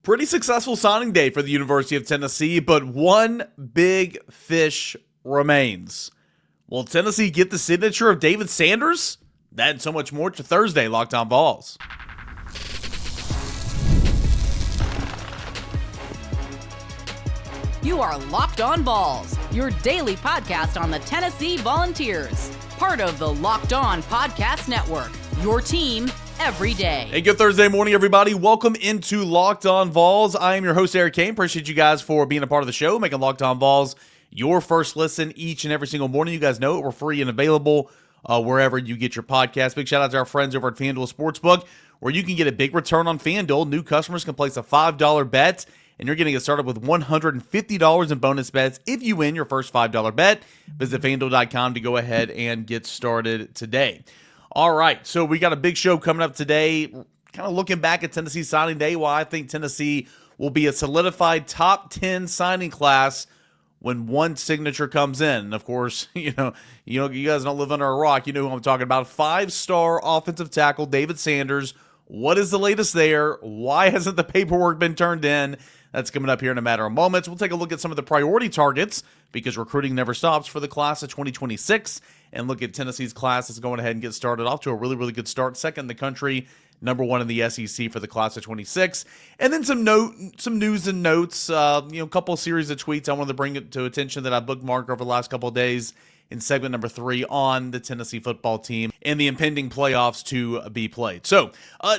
Pretty successful signing day for the University of Tennessee, but one big fish remains. Will Tennessee get the signature of David Sanders? That and so much more to Thursday Locked On Vols. You are Locked On Vols, your daily podcast on the Tennessee Volunteers. Part of the Locked On Podcast Network, your team every day. Hey, good Thursday morning, everybody. Welcome into Locked On Vols. I am your host, Eric Cain. Appreciate you guys for being a part of the show, making Locked On Vols your first listen each and every single morning. You guys know it. We're free and available wherever you get your podcast. Big shout out to our friends over at FanDuel Sportsbook, where you can get a big return on FanDuel. New customers can place a $5 bet, and you're going to get started with $150 in bonus bets if you win your first $5 bet. Visit FanDuel.com to go ahead and get started today. All right, so we got a big show coming up today, kind of looking back at Tennessee signing day, why I think Tennessee will be a solidified top 10 signing class when one signature comes in. And of course, you guys don't live under a rock. You know who I'm talking about. 5-star offensive tackle David Sanders. What is the latest there? Why hasn't the paperwork been turned in? That's coming up here in a matter of moments. We'll take a look at some of the priority targets because recruiting never stops for the class of 2026, and look at Tennessee's class that's going ahead and get started off to a really, really good start. Second in the country, number one in the SEC for the class of 26. And then some news and notes, a couple of series of tweets I wanted to bring it to attention that I bookmarked over the last couple of days in segment number 3 on the Tennessee football team and the impending playoffs to be played. So,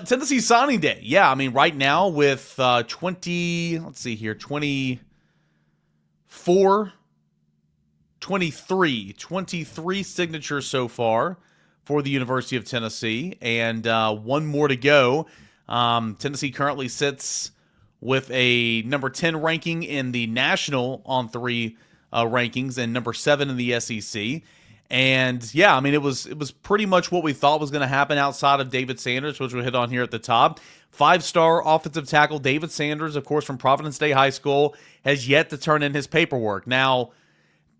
Tennessee signing day. Yeah, I mean, right now with 23 signatures so far for the University of Tennessee, and one more to go. Tennessee currently sits with a number 10 ranking in the national on-3 rankings and number 7 in the SEC. And yeah, I mean, it was pretty much what we thought was going to happen outside of David Sanders, which we'll hit on here at the top. 5-star offensive tackle David Sanders, of course, from Providence Day High School, has yet to turn in his paperwork. Now,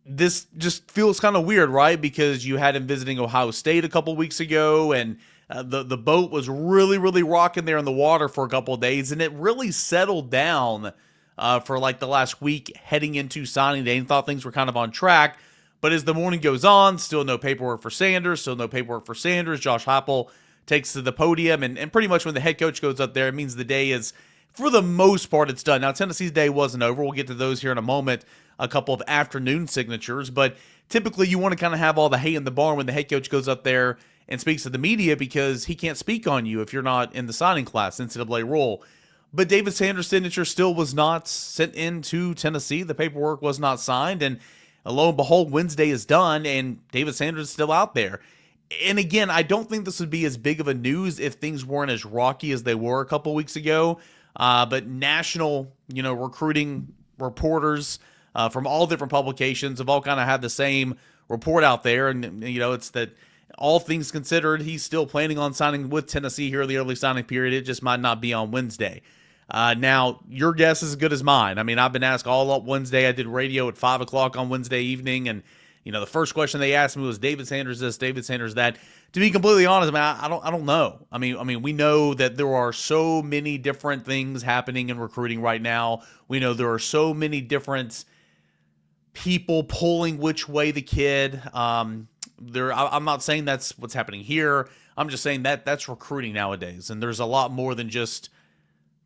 this just feels kind of weird, right? Because you had him visiting Ohio State a couple weeks ago, and the boat was really, really rocking there in the water for a couple of days, and it really settled down for like the last week heading into signing day, and thought things were kind of on track. But as the morning goes on, still no paperwork for Sanders, Josh Heupel takes to the podium, and pretty much when the head coach goes up there, it means the day is, for the most part, it's done. Now, Tennessee's day wasn't over. We'll get to those here in a moment, a couple of afternoon signatures, but typically you want to kind of have all the hay in the barn when the head coach goes up there and speaks to the media, because he can't speak on you if you're not in the signing class, NCAA rule. But David Sanders' signature still was not sent into Tennessee. The paperwork was not signed, and lo and behold, Wednesday is done, and David Sanders is still out there. And again, I don't think this would be as big of a news if things weren't as rocky as they were a couple weeks ago. But national, recruiting reporters from all different publications have all kind of had the same report out there, and it's that all things considered, he's still planning on signing with Tennessee here in the early signing period. It just might not be on Wednesday. Now, your guess is as good as mine. I mean, I've been asked all up Wednesday. I did radio at 5 o'clock on Wednesday evening, and the first question they asked me was David Sanders this, David Sanders that. To be completely honest, I don't know. I mean, we know that there are so many different things happening in recruiting right now. We know there are so many different people pulling which way the kid. I'm not saying that's what's happening here. I'm just saying that's recruiting nowadays, and there's a lot more than just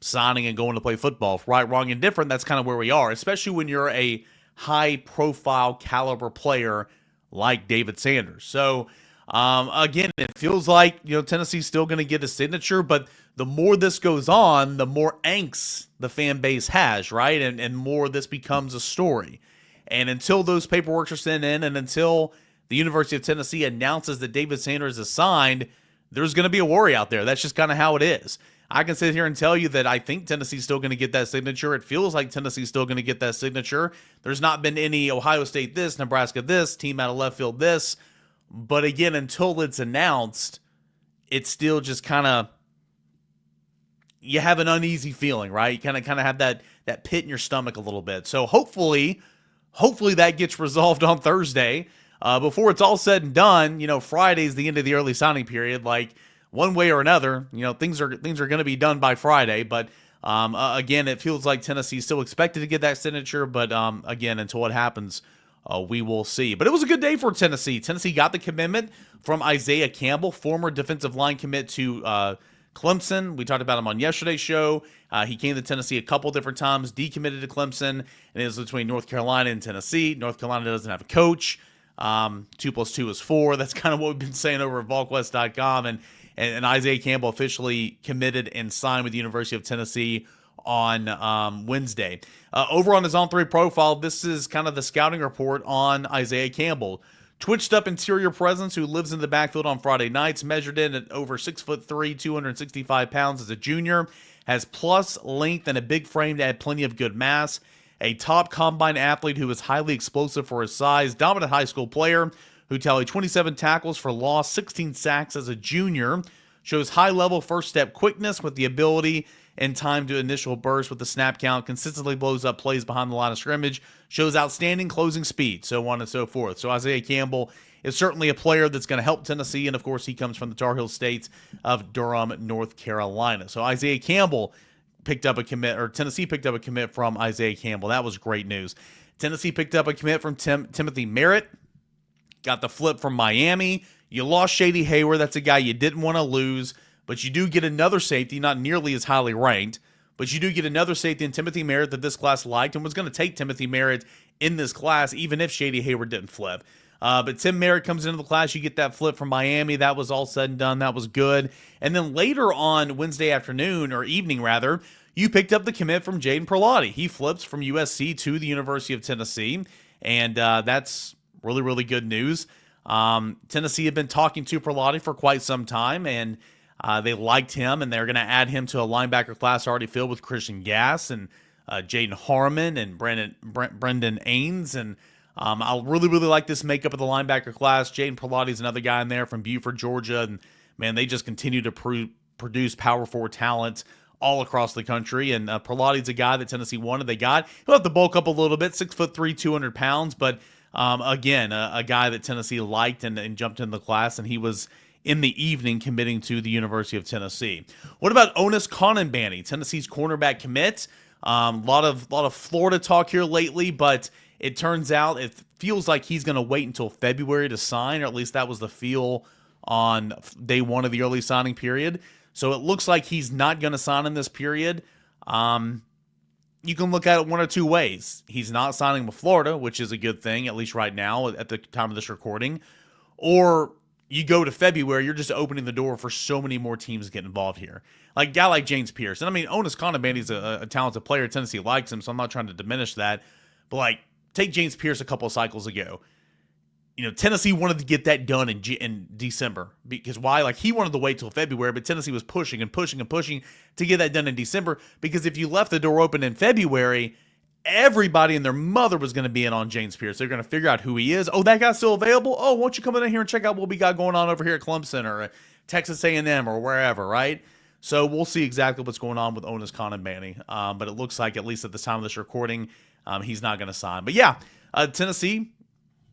signing and going to play football. Right, wrong, and different. That's kind of where we are, especially when you're a high-profile caliber player like David Sanders. So, again, it feels like Tennessee's still going to get a signature, but the more this goes on, the more angst the fan base has, right? And more this becomes a story. And until those paperwork are sent in, and until the University of Tennessee announces that David Sanders is signed, there's going to be a worry out there. That's just kind of how it is. I can sit here and tell you that I think Tennessee's still going to get that signature. It feels like Tennessee's still going to get that signature. There's not been any Ohio State this, Nebraska this, team out of left field this. But again, until it's announced, it's still just kind of, you have an uneasy feeling, right? You kind of have that pit in your stomach a little bit. So hopefully that gets resolved on Thursday. Before it's all said and done, Friday's the end of the early signing period. Like, one way or another, things are going to be done by Friday. But Again, it feels like Tennessee's still expected to get that signature, but again, until it happens, we will see. But it was a good day for Tennessee. Tennessee got the commitment from Isaiah Campbell, former defensive line commit to Clemson. We talked about him on yesterday's show. He came to Tennessee a couple different times, decommitted to Clemson, and it was between North Carolina and Tennessee. North Carolina doesn't have a coach. 2 + 2 is 4. That's kind of what we've been saying over at VolQuest.com. And Isaiah Campbell officially committed and signed with the University of Tennessee on Wednesday. Over on his On3 profile, this is kind of the scouting report on Isaiah Campbell. Twitched up interior presence who lives in the backfield on Friday nights, measured in at over 6'3", 265 pounds as a junior, has plus length and a big frame to add plenty of good mass. A top combine athlete who is highly explosive for his size, dominant high school player who tallied 27 tackles for loss, 16 sacks as a junior, shows high-level first-step quickness with the ability and time to initial burst with the snap count, consistently blows up plays behind the line of scrimmage, shows outstanding closing speed, so on and so forth. So Isaiah Campbell is certainly a player that's going to help Tennessee, and of course he comes from the Tar Heel States of Durham, North Carolina. So Isaiah Campbell picked up a commit, or Tennessee picked up a commit from Isaiah Campbell. That was great news. Tennessee picked up a commit from Timothy Merritt. Got the flip from Miami. You lost Shady Hayward. That's a guy you didn't want to lose, but you do get another safety, not nearly as highly ranked, but you do get another safety in Timothy Merritt that this class liked and was going to take Timothy Merritt in this class, even if Shady Hayward didn't flip. But Tim Merritt comes into the class. You get that flip from Miami. That was all said and done. That was good. And then later on Wednesday afternoon, or evening rather, you picked up the commit from Jaden Perlotti. He flips from USC to the University of Tennessee, and that's really, really good news. Tennessee had been talking to Perlotti for quite some time, and they liked him, and they're going to add him to a linebacker class already filled with Christian Gass and Jaden Harmon and Brendan Ains. And I really, really like this makeup of the linebacker class. Jaden Perlotti's another guy in there from Buford, Georgia, and man, they just continue to produce power forward talent all across the country. And Perlotti's a guy that Tennessee wanted. They got. He'll have to bulk up a little bit, 6'3", 200 pounds, but again, a guy that Tennessee liked and jumped in the class, and he was in the evening committing to the University of Tennessee. What about Onis Conanbanny, Tennessee's cornerback commit? Lot of Florida talk here lately, but it turns out it feels like he's going to wait until February to sign, or at least that was the feel on day one of the early signing period. So it looks like he's not going to sign in this period. You can look at it one or two ways. He's not signing with Florida, which is a good thing, at least right now at the time of this recording. Or you go to February, you're just opening the door for so many more teams to get involved here. Like a guy like James Pierce. And I mean, Onis Conanbanny's a talented player. Tennessee likes him, so I'm not trying to diminish that. But like, take James Pierce a couple of cycles ago. You know, Tennessee wanted to get that done in December. Because why? Like, he wanted to wait till February, but Tennessee was pushing and pushing and pushing to get that done in December. Because if you left the door open in February, everybody and their mother was going to be in on James Pierce. They're going to figure out who he is. Oh, that guy's still available? Oh, why don't you come in here and check out what we got going on over here at Clemson or Texas A&M or wherever, right? So we'll see exactly what's going on with Onis Conanbanny. But it looks like, at least at the time of this recording, he's not going to sign. But yeah, Tennessee,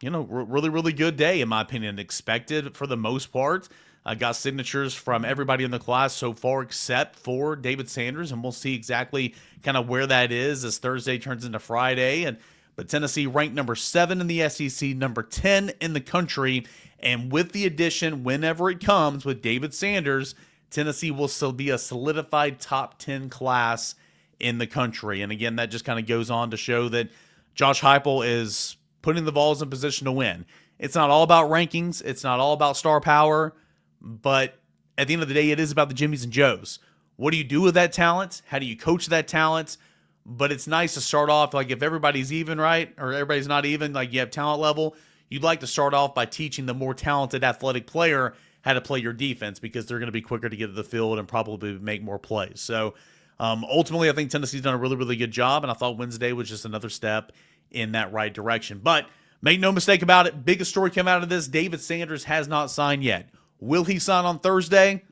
you know, really, really good day, in my opinion. Expected for the most part. Got signatures from everybody in the class so far except for David Sanders, and we'll see exactly kind of where that is as Thursday turns into Friday. But Tennessee ranked number 7 in the SEC, number 10 in the country, and with the addition, whenever it comes, with David Sanders, Tennessee will still be a solidified top 10 class in the country. And again, that just kind of goes on to show that Josh Heupel is putting the Vols in position to win. It's not all about rankings. It's not all about star power. But at the end of the day, it is about the Jimmies and Joes. What do you do with that talent? How do you coach that talent? But it's nice to start off, like if everybody's even, right? Or everybody's not even, like you have talent level, you'd like to start off by teaching the more talented athletic player how to play your defense, because they're going to be quicker to get to the field and probably make more plays. So ultimately, I think Tennessee's done a really, really good job, and I thought Wednesday was just another step in that right direction. But make no mistake about it, biggest story come out of this, David Sanders has not signed yet. Will he sign on Thursday?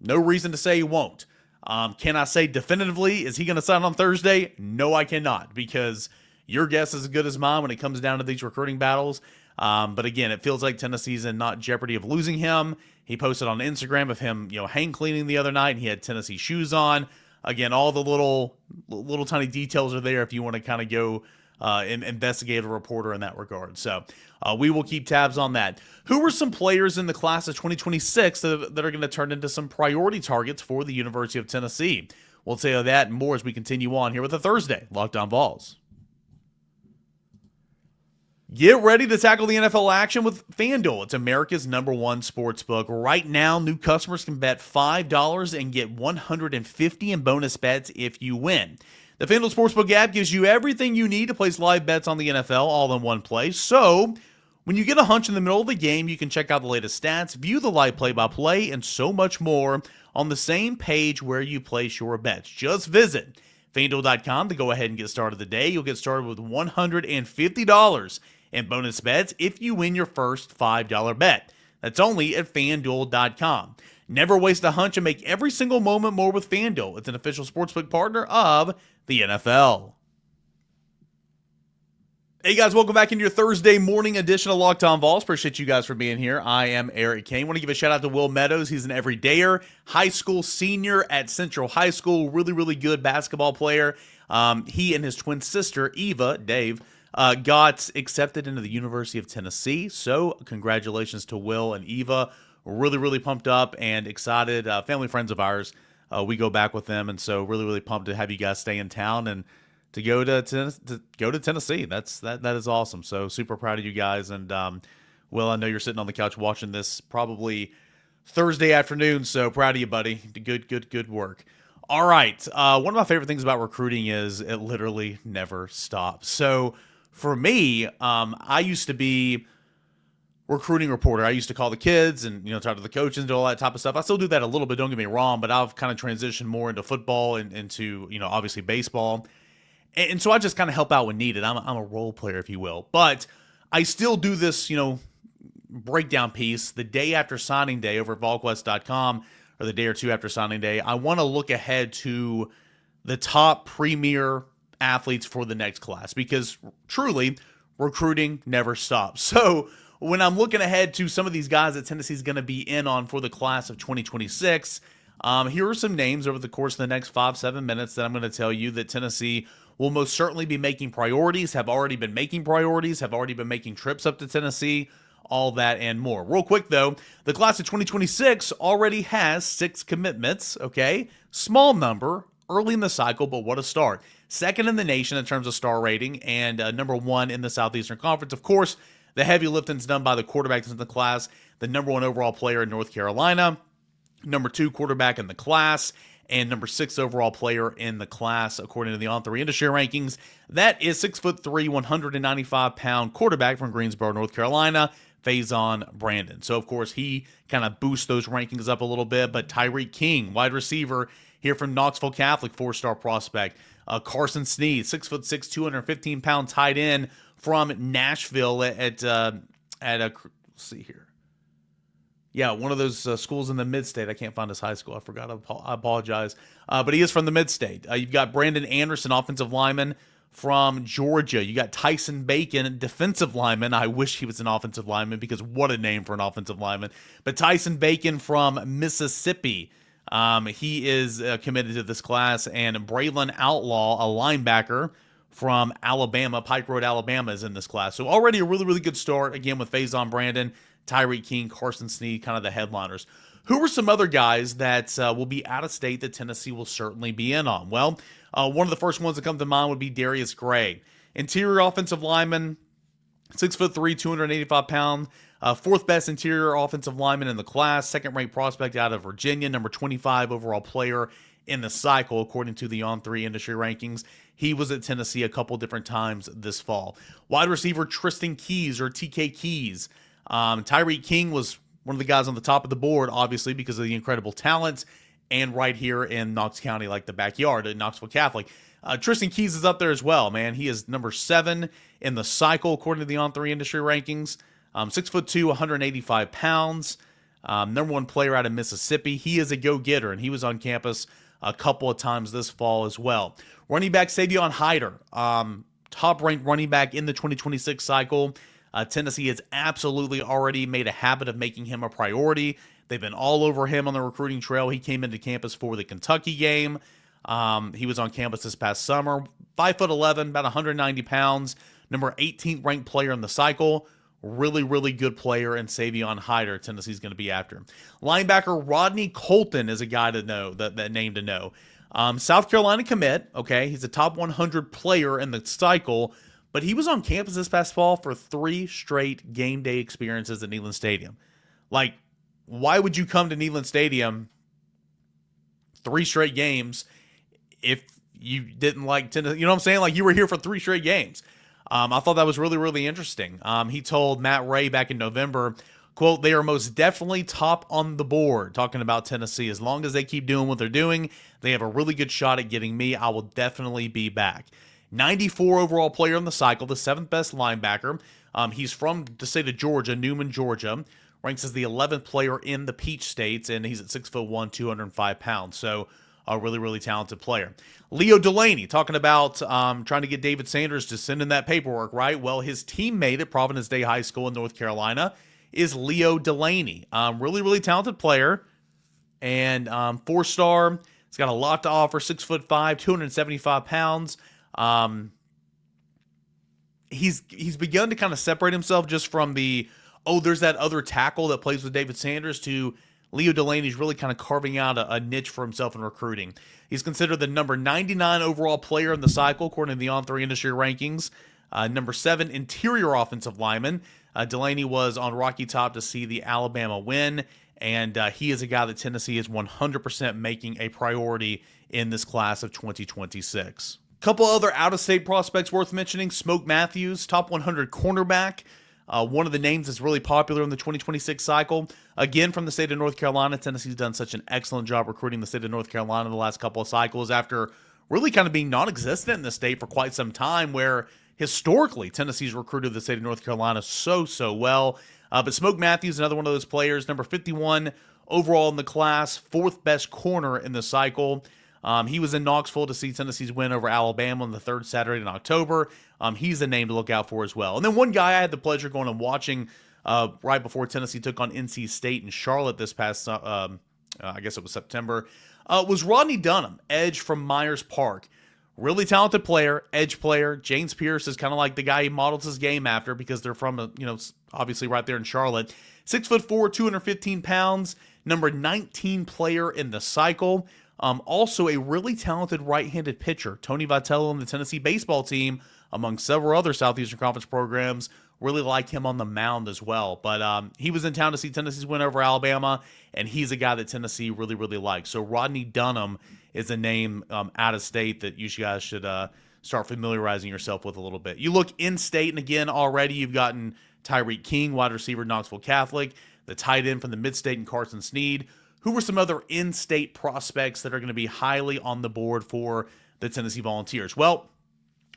No reason to say he won't. Can I say definitively, is he going to sign on Thursday? No, I cannot, because your guess is as good as mine when it comes down to these recruiting battles. But again, it feels like Tennessee's in not jeopardy of losing him. He posted on Instagram of him, hang cleaning the other night, and he had Tennessee shoes on. again, all the little tiny details are there if you want to kind of go and investigate a reporter in that regard. So we will keep tabs on that. Who were some players in the class of 2026 that are going to turn into some priority targets for the University of Tennessee? We'll tell you that and more as we continue on here with the Thursday Locked On Vols. Get ready to tackle the NFL action with FanDuel. It's America's #1 sportsbook. Right now, new customers can bet $5 and get $150 in bonus bets if you win. The FanDuel Sportsbook app gives you everything you need to place live bets on the NFL all in one place. So, when you get a hunch in the middle of the game, you can check out the latest stats, view the live play-by-play, and so much more on the same page where you place your bets. Just visit FanDuel.com to go ahead and get started today. You'll get started with $150 in bonus bets if you win your first $5 bet. That's only at FanDuel.com. Never waste a hunch and make every single moment more with FanDuel. It's an official sportsbook partner of the NFL. Hey guys, welcome back into your Thursday morning edition of Locked On Vols. Appreciate you guys for being here. I am Eric Cain. Want to give a shout out to Will Meadows. He's an everydayer, high school senior at Central High School. Really, really good basketball player. He and his twin sister, Eva, Dave, got accepted into the University of Tennessee. So congratulations to Will and Eva. Really, really pumped up and excited. Family friends of ours. We go back with them, and so really, really pumped to have you guys stay in town and to go to Tennessee. That is awesome. So super proud of you guys. And Will, I know you're sitting on the couch watching this probably Thursday afternoon. So proud of you, buddy. Good work. All right. One of my favorite things about recruiting is it literally never stops. So for me, I used to be recruiting reporter. I used to call the kids and, talk to the coaches and do all that type of stuff. I still do that a little bit, don't get me wrong, but I've kind of transitioned more into football and into, obviously baseball. And so I just kind of help out when needed. I'm a role player, if you will. But I still do this, breakdown piece the day after signing day over at VolQuest.com, or the day or two after signing day. I want to look ahead to the top premier athletes for the next class because truly recruiting never stops. So when I'm looking ahead to some of these guys that Tennessee's going to be in on for the class of 2026, here are some names over the course of the next 5-7 minutes that I'm going to tell you that Tennessee will most certainly be making priorities, have already been making priorities, have already been making trips up to Tennessee, all that and more. Real quick, though, the class of 2026 already has 6 commitments, okay? Small number, early in the cycle, but what a start. Second in the nation in terms of star rating and #1 in the Southeastern Conference. Of course, the heavy lifting's done by the quarterbacks in the class, the #1 overall player in North Carolina, #2 quarterback in the class, and #6 overall player in the class, according to the On3 industry rankings. That is 6'3", 195-pound quarterback from Greensboro, North Carolina, Faison Brandon. So, of course, he kind of boosts those rankings up a little bit. But Eric Cain, wide receiver here from Knoxville Catholic, 4-star prospect. Carson Sneed, 6'6", 215-pound tight end from Nashville let's see here. Yeah, one of those schools in the mid-state. I can't find his high school. I forgot. I apologize. But he is from the mid-state. You've got Brandon Anderson, offensive lineman from Georgia. You got Tyson Bacon, defensive lineman. I wish he was an offensive lineman because what a name for an offensive lineman. But Tyson Bacon from Mississippi. He is committed to this class. And Braylon Outlaw, a linebacker from Alabama, Pike Road, Alabama, is in this class. So already a really, really good start, again, with Faison Brandon, Eric Cain, Carson Sneed, kind of the headliners. Who are some other guys that will be out of state that Tennessee will certainly be in on? Well, one of the first ones that come to mind would be Darius Gray. Interior offensive lineman, 6'3", 285-pound, fourth best interior offensive lineman in the class, second-ranked prospect out of Virginia, #25 overall player in the cycle, according to the On3 industry rankings. He was at Tennessee a couple different times this fall. Wide receiver Tristen Keys, or TK Keys. Eric Cain was one of the guys on the top of the board, obviously, because of the incredible talent, and right here in Knox County, like the backyard at Knoxville Catholic. Tristen Keys is up there as well, man. He is #7 in the cycle, according to the On3 industry rankings. 6'2", 185 pounds. #1 player out of Mississippi. He is a go-getter, and he was on campus a couple of times this fall as well. Running back Savion Hyder, top-ranked running back in the 2026 cycle. Tennessee has absolutely already made a habit of making him a priority. They've been all over him on the recruiting trail. He came into campus for the Kentucky game. He was on campus this past summer. 5'11", about 190 pounds. Number 18th ranked player in the cycle. Really, really good player, and Savion Hyder, Tennessee's going to be after him. Linebacker Rodney Colton is a guy to know, that name to know. South Carolina commit, okay? He's a top 100 player in the cycle, but he was on campus this past fall for 3 straight game day experiences at Neyland Stadium. Like, why would you come to Neyland Stadium 3 straight games if you didn't like Tennessee? You know what I'm saying? Like, you were here for 3 straight games. I thought that was really, really interesting. He told Matt Ray back in November, quote, "They are most definitely top on the board," talking about Tennessee. "As long as they keep doing what they're doing, they have a really good shot at getting me. I will definitely be back." 94 overall player in the cycle, the 7th best linebacker. He's from the state of Georgia, Newman, Georgia. Ranks as the 11th player in the Peach States, and he's at 6'1", 205 pounds. So a really, really talented player. Leo Delaney, talking about trying to get David Sanders to send in that paperwork, right? Well, his teammate at Providence Day High School in North Carolina is Leo Delaney. Really, really talented player. And 4-star. He's got a lot to offer. 6'5", 275 pounds. He's begun to kind of separate himself just from the, there's that other tackle that plays with David Sanders, to Leo Delaney's really kind of carving out a niche for himself in recruiting. He's considered the number 99 overall player in the cycle, according to the On3 industry rankings. Number 7 interior offensive lineman. Delaney was on Rocky Top to see the Alabama win, and he is a guy that Tennessee is 100% making a priority in this class of 2026. Couple other out-of-state prospects worth mentioning. Smoke Matthews, top 100 cornerback. One of the names that's really popular in the 2026 cycle. Again, from the state of North Carolina. Tennessee's done such an excellent job recruiting the state of North Carolina in the last couple of cycles, after really kind of being non-existent in the state for quite some time, where historically Tennessee's recruited the state of North Carolina so well. But Smoke Matthews, another one of those players, number 51 overall in the class, 4th best corner in the cycle. He was in Knoxville to see Tennessee's win over Alabama on the 3rd Saturday in October. He's a name to look out for as well. And then one guy I had the pleasure going and watching right before Tennessee took on NC State in Charlotte this past, I guess it was September, was Rodney Dunham, edge from Myers Park. Really talented player, edge player. James Pierce is kind of like the guy he models his game after, because they're from, obviously right there in Charlotte. 6'4", 215 pounds, number 19 player in the cycle. Also a really talented right-handed pitcher. Tony Vitello and the Tennessee baseball team, among several other Southeastern Conference programs, really like him on the mound as well. But he was in town to see Tennessee's win over Alabama, and he's a guy that Tennessee really, really likes. So Rodney Dunham is a name out of state that you guys should start familiarizing yourself with a little bit. You look in-state, and again, already you've gotten Tyreek King, wide receiver, Knoxville Catholic, the tight end from the Mid-State, and Carson Sneed. Who were some other in-state prospects that are going to be highly on the board for the Tennessee Volunteers? Well,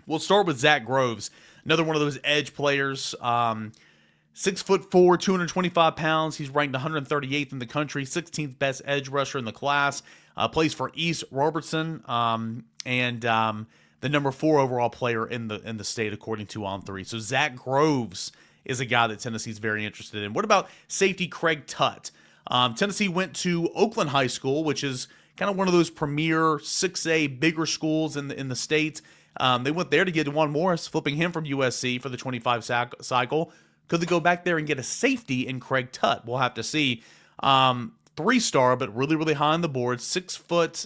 we'll start with Zach Groves, another one of those edge players. 6'4", 225 pounds. He's ranked 138th in the country, 16th best edge rusher in the class. Plays for East Robertson, and the number 4 overall player in the state, according to On3. So Zach Groves is a guy that Tennessee's very interested in. What about safety Craig Tutt? Tennessee went to Oakland High School, which is kind of one of those premier 6A bigger schools in the state. They went there to get DeJuan Morris, flipping him from USC for the 25 cycle. Could they go back there and get a safety in Craig Tutt? We'll have to see. 3-star, but really, really high on the board. 6 foot,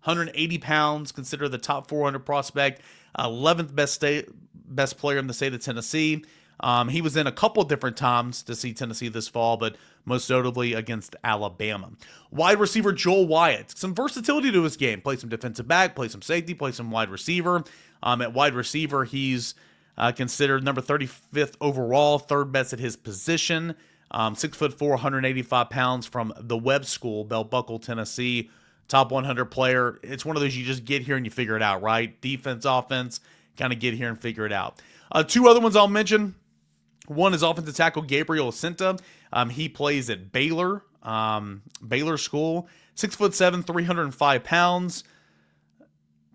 180 pounds, considered the top 400 prospect. 11th best player in the state of Tennessee. He was in a couple different times to see Tennessee this fall, but most notably against Alabama. Wide receiver Joel Wyatt. Some versatility to his game. Play some defensive back, play some safety, play some wide receiver. At wide receiver, he's considered number 35th overall, 3rd best at his position. 6'4", 185 pounds, from the Webb School, Bell Buckle, Tennessee. Top 100 player. It's one of those you just get here and you figure it out, right? Defense, offense, kind of get here and figure it out. 2 other ones I'll mention. One is offensive tackle Gabriel Acinta. He plays at Baylor School. 6'7", 305 pounds.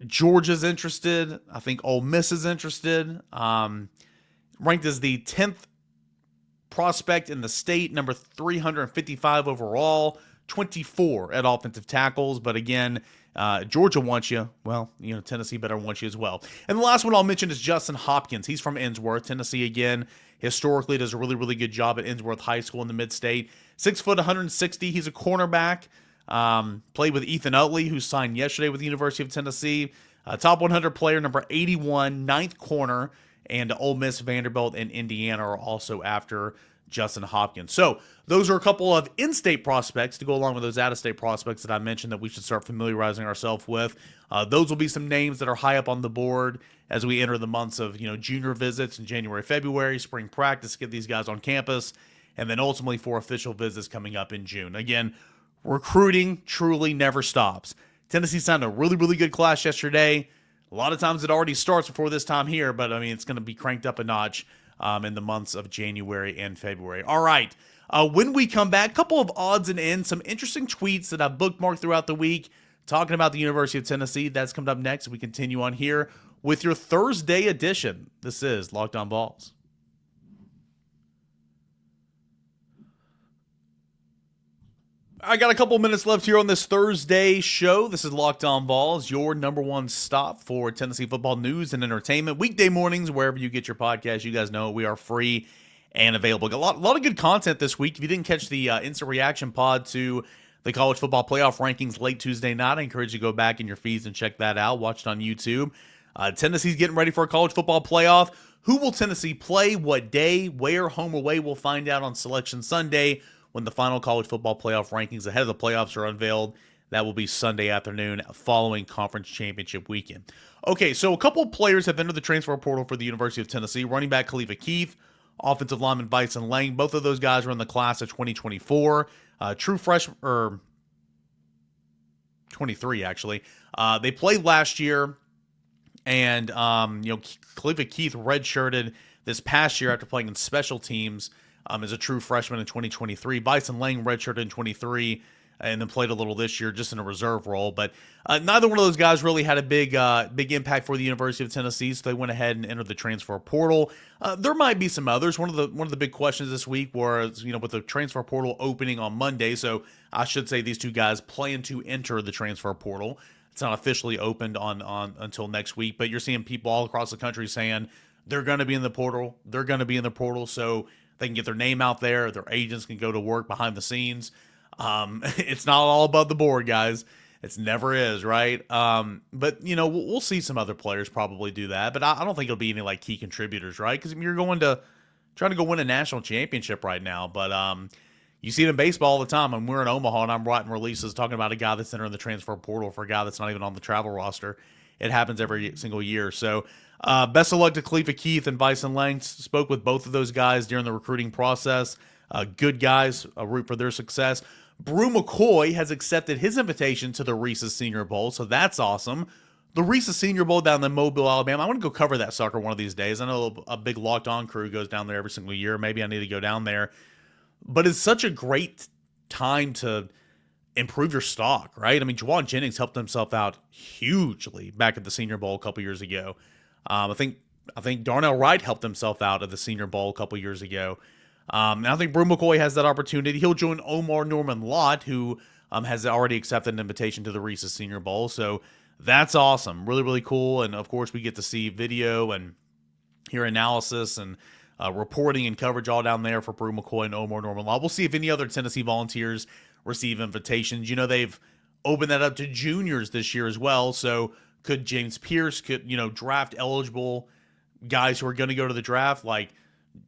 Georgia's interested. I think Ole Miss is interested. Ranked as the 10th prospect in the state, number 355 overall, 24 at offensive tackles. But again, Georgia wants you. Well, Tennessee better want you as well. And the last one I'll mention is Justin Hopkins. He's from Innsworth. Tennessee, again, historically does a really, really good job at Innsworth High School in the mid-state. 6 foot, 160. He's a cornerback. Played with Ethan Utley, who signed yesterday with the University of Tennessee. Top 100 player, number 81, ninth corner. And Ole Miss, Vanderbilt, and Indiana are also after Justin Hopkins. So those are a couple of in-state prospects to go along with those out-of-state prospects that I mentioned that we should start familiarizing ourselves with. Those will be some names that are high up on the board as we enter the months of junior visits in January, February, spring practice, get these guys on campus, and then ultimately for official visits coming up in June. Again, recruiting truly never stops. Tennessee signed a really, really good class yesterday. A lot of times it already starts before this time here, but I mean, it's going to be cranked up a notch in the months of January and February. All right. When we come back, a couple of odds and ends, some interesting tweets that I've bookmarked throughout the week talking about the University of Tennessee. That's coming up next. We continue on here with your Thursday edition. This is Locked On Vols. I got a couple minutes left here on this Thursday show. This is Locked On Vols, your number one stop for Tennessee football news and entertainment. Weekday mornings, wherever you get your podcast, you guys know we are free and available. A lot of good content this week. If you didn't catch the instant reaction pod to the college football playoff rankings late Tuesday night, I encourage you to go back in your feeds and check that out. Watch it on YouTube. Tennessee's getting ready for a college football playoff. Who will Tennessee play? What day? Where? Home or away? We'll find out on Selection Sunday, when the final college football playoff rankings ahead of the playoffs are unveiled. That will be Sunday afternoon following conference championship weekend. Okay, so a couple of players have entered the transfer portal for the University of Tennessee. Running back Khalifa Keith, offensive lineman Bison Lang. Both of those guys are in the class of 2024. True freshman, or 23 actually. They played last year, and Khalifa Keith redshirted this past year after playing in special teams. As a true freshman in 2023. Bison Lang redshirted in 23 and then played a little this year just in a reserve role. But neither one of those guys really had a big impact for the University of Tennessee, so they went ahead and entered the transfer portal. There might be some others. One of the big questions this week was, with the transfer portal opening on Monday, so I should say these two guys plan to enter the transfer portal. It's not officially opened on until next week, but you're seeing people all across the country saying they're going to be in the portal. They're going to be in the portal, so they can get their name out there. Their agents can go to work behind the scenes. It's not all above the board, guys. It never is, right? But, we'll see some other players probably do that. But I don't think it'll be any, key contributors, right? Because you're trying to go win a national championship right now. But you see it in baseball all the time. And we're in Omaha, and I'm writing releases talking about a guy that's entering the transfer portal for a guy that's not even on the travel roster. It happens every single year. So, best of luck to Khalifa Keith and Bison Lang. Spoke with both of those guys during the recruiting process. Good guys. Root for their success. Brew McCoy has accepted his invitation to the Reese's Senior Bowl, so that's awesome. The Reese's Senior Bowl down in Mobile, Alabama. I want to go cover that sucker one of these days. I know a big Locked On crew goes down there every single year. Maybe I need to go down there. But it's such a great time to improve your stock, right? I mean, Juwan Jennings helped himself out hugely back at the Senior Bowl a couple years ago. I think Darnell Wright helped himself out at the Senior Bowl a couple years ago. And I think Brew McCoy has that opportunity. He'll join Omar Norman Lott, who has already accepted an invitation to the Reese's Senior Bowl. So that's awesome. Really, really cool. And, of course, we get to see video and hear analysis and reporting and coverage all down there for Brew McCoy and Omar Norman Lott. We'll see if any other Tennessee Volunteers receive invitations. They've opened that up to juniors this year as well. So could James Pierce, draft eligible guys who are going to go to the draft, like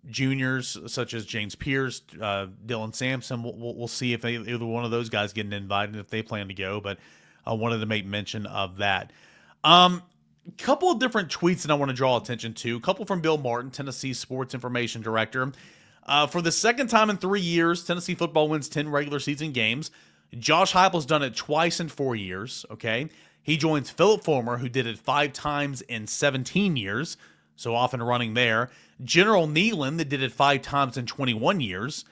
juniors such as James Pierce, Dylan Sampson. We'll see if either one of those guys get an invite and if they plan to go. But I wanted to make mention of that. Couple of different tweets that I want to draw attention to. A couple from Bill Martin, Tennessee Sports Information Director. For the second time in 3 years, Tennessee football wins 10 regular season games. Josh Heupel's done it twice in 4 years, okay? He joins Philip Fulmer, who did it 5 times in 17 years, so often running there. General Nealon, that did it 5 times in 21 years.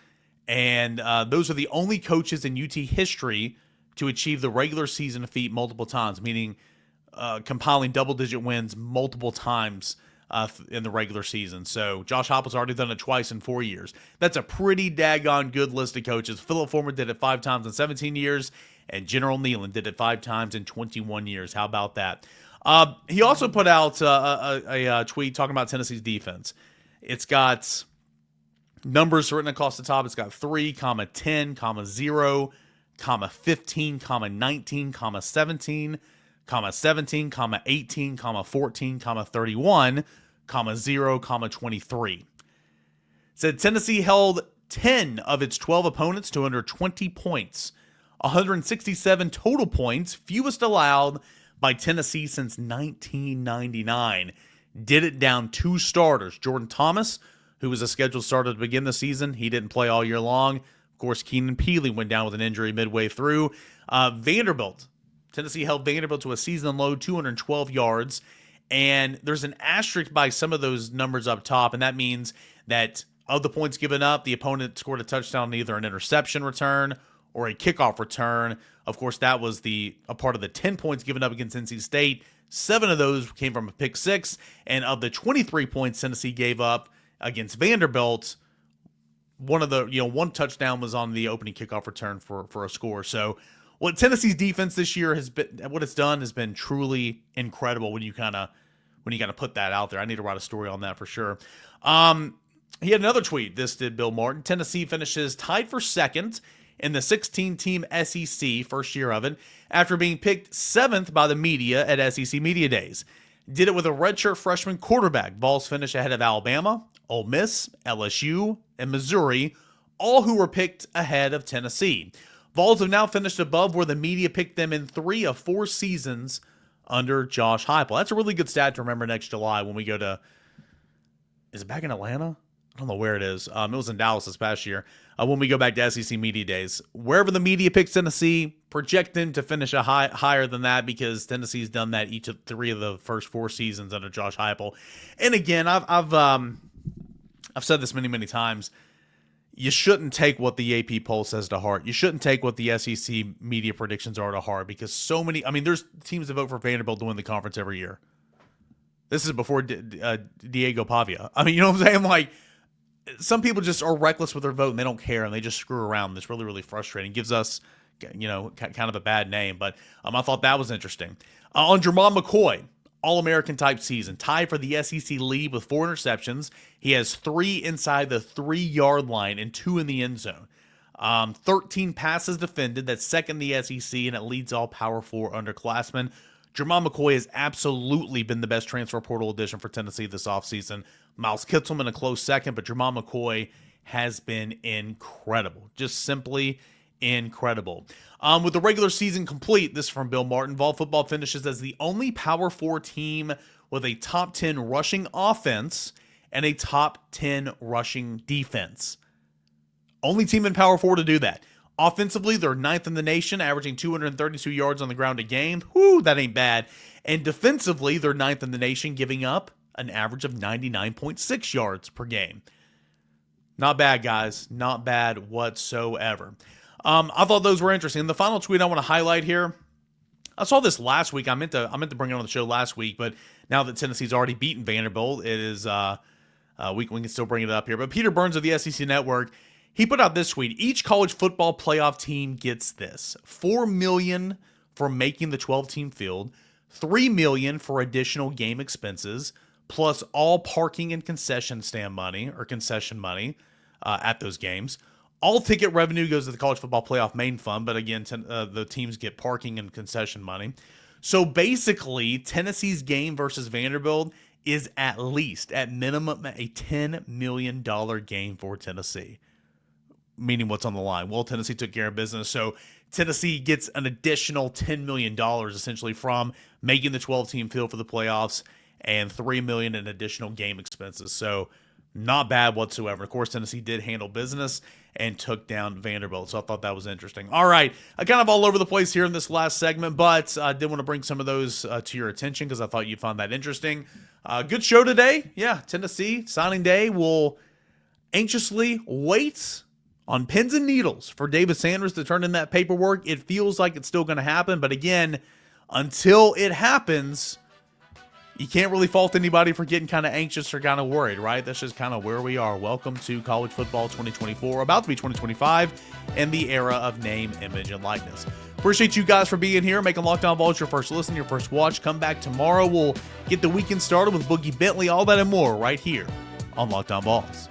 And those are the only coaches in UT history to achieve the regular season feat multiple times, meaning compiling double-digit wins multiple times in the regular season. So Josh Heupel's already done it twice in 4 years. That's a pretty daggone good list of coaches. Philip Fulmer did it 5 times in 17 years, and General Neyland did it 5 times in 21 years. How about that? He also put out a tweet talking about Tennessee's defense. It's got numbers written across the top. It's got 3, 10, 0, 15, 19, 17, 17, 18, 14, 31, 0, 23. Said Tennessee held 10 of its 12 opponents to under 20 points. 167 total points, fewest allowed by Tennessee since 1999. Did it down 2 starters. Jordan Thomas, who was a scheduled starter to begin the season, he didn't play all year long. Of course, Keenan Peely went down with an injury midway through. Vanderbilt. Tennessee held Vanderbilt to a season low 212 yards. And there's an asterisk by some of those numbers up top, and that means that of the points given up, the opponent scored a touchdown on either an interception return or a kickoff return. Of course, that was a part of the 10 points given up against NC State. 7 of those came from a pick 6, and of the 23 points Tennessee gave up against Vanderbilt, one touchdown was on the opening kickoff return for a score. So what Tennessee's defense this year has been, what it's done has been truly incredible when you kind of put that out there. I need to write a story on that for sure. He had another tweet. This did Bill Martin. Tennessee finishes tied for second in the 16-team SEC, first year of it, after being picked 7th by the media at SEC Media Days. Did it with a redshirt freshman quarterback. Vols finished ahead of Alabama, Ole Miss, LSU, and Missouri, all who were picked ahead of Tennessee. Vols have now finished above where the media picked them in 3 of 4 seasons under Josh Heupel. That's a really good stat to remember next July when we go to, is it back in Atlanta? I don't know where it is. It was in Dallas this past year. When we go back to SEC Media Days, wherever the media picks Tennessee, project them to finish higher than that, because Tennessee's done that each of 3 of the first 4 seasons under Josh Heupel. And again, I've said this many times. You shouldn't take what the AP poll says to heart. You shouldn't take what the SEC media predictions are to heart, because there's teams that vote for Vanderbilt to win the conference every year. This is before Diego Pavia. You know what I'm saying? Like, some people just are reckless with their vote and they don't care and they just screw around. It's really, really frustrating. Gives us, kind of a bad name. But I thought that was interesting. On Jermon McCoy, All-American type season, tied for the SEC lead with 4 interceptions. He has 3 inside the 3-yard line and 2 in the end zone. 13 passes defended. That's second in the SEC, and it leads all Power 4 underclassmen. Jermon McCoy has absolutely been the best transfer portal addition for Tennessee this offseason. Miles Kitselman a close second, but Jermon McCoy has been incredible. Just simply incredible. With the regular season complete, this is from Bill Martin, Vol football finishes as the only Power 4 team with a top 10 rushing offense and a top 10 rushing defense. Only team in Power 4 to do that. Offensively, they're 9th in the nation, averaging 232 yards on the ground a game. Whoo, that ain't bad. And defensively, they're 9th in the nation, giving up an average of 99.6 yards per game. Not bad, guys. Not bad whatsoever. I thought those were interesting. And the final tweet I want to highlight here, I saw this last week. I meant to bring it on the show last week, but now that Tennessee's already beaten Vanderbilt, it is we can still bring it up here. But Peter Burns of the SEC Network, he put out this tweet. Each college football playoff team gets this: $4 million for making the 12-team field, $3 million for additional game expenses, plus all parking and concession money at those games. All ticket revenue goes to the college football playoff main fund, but again, the teams get parking and concession money. So basically, Tennessee's game versus Vanderbilt is at minimum, a $10 million game for Tennessee. Meaning what's on the line? Well, Tennessee took care of business, so Tennessee gets an additional $10 million essentially from making the 12-team field for the playoffs and $3 million in additional game expenses. So not bad whatsoever. Of course, Tennessee did handle business and took down Vanderbilt, so I thought that was interesting. All right, I kind of all over the place here in this last segment, but I did want to bring some of those to your attention because I thought you'd find that interesting. Good show today. Yeah, Tennessee signing day. We'll anxiously wait on pins and needles for David Sanders to turn in that paperwork. It feels like it's still going to happen, but again, until it happens, you can't really fault anybody for getting kind of anxious or kind of worried, right? That's just kind of where we are. Welcome to college football 2024, about to be 2025, and the era of name, image, and likeness. Appreciate you guys for being here, making Locked On Vols your first listen, your first watch. Come back tomorrow. We'll get the weekend started with Boogie Bentley, all that and more right here on Locked On Vols.